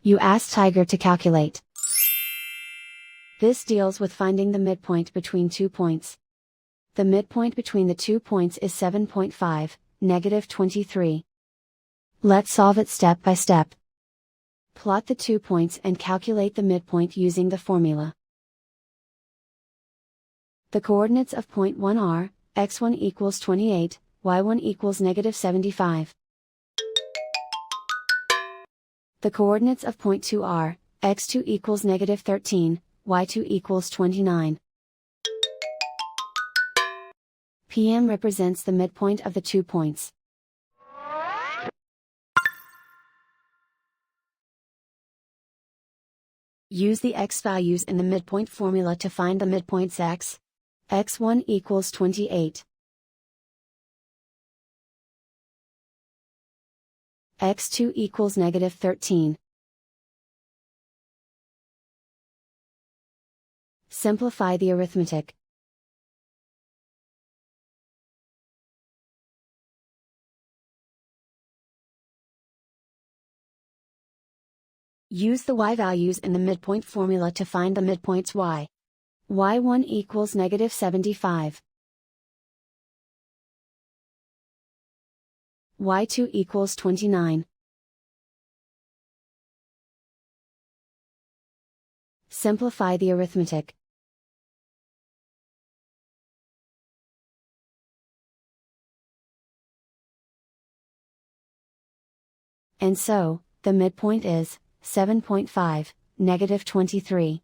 You ask Tiger to calculate. This deals with finding the midpoint between 2 points. The midpoint between the 2 points is 7.5, -23. Let's solve it step by step. Plot the 2 points and calculate the midpoint using the formula. The coordinates of point 1 are, x1 equals 28, y1 equals -75. The coordinates of point 2 are, x2 equals -13, y2 equals 29. PM represents the midpoint of the 2 points. Use the x values in the midpoint formula to find the midpoints x. x1 equals 28. x2 equals -13. Simplify the arithmetic. Use the y values in the midpoint formula to find the midpoints y. y1 equals -75. y2 equals 29. Simplify the arithmetic. And so, the midpoint is 7.5, -23.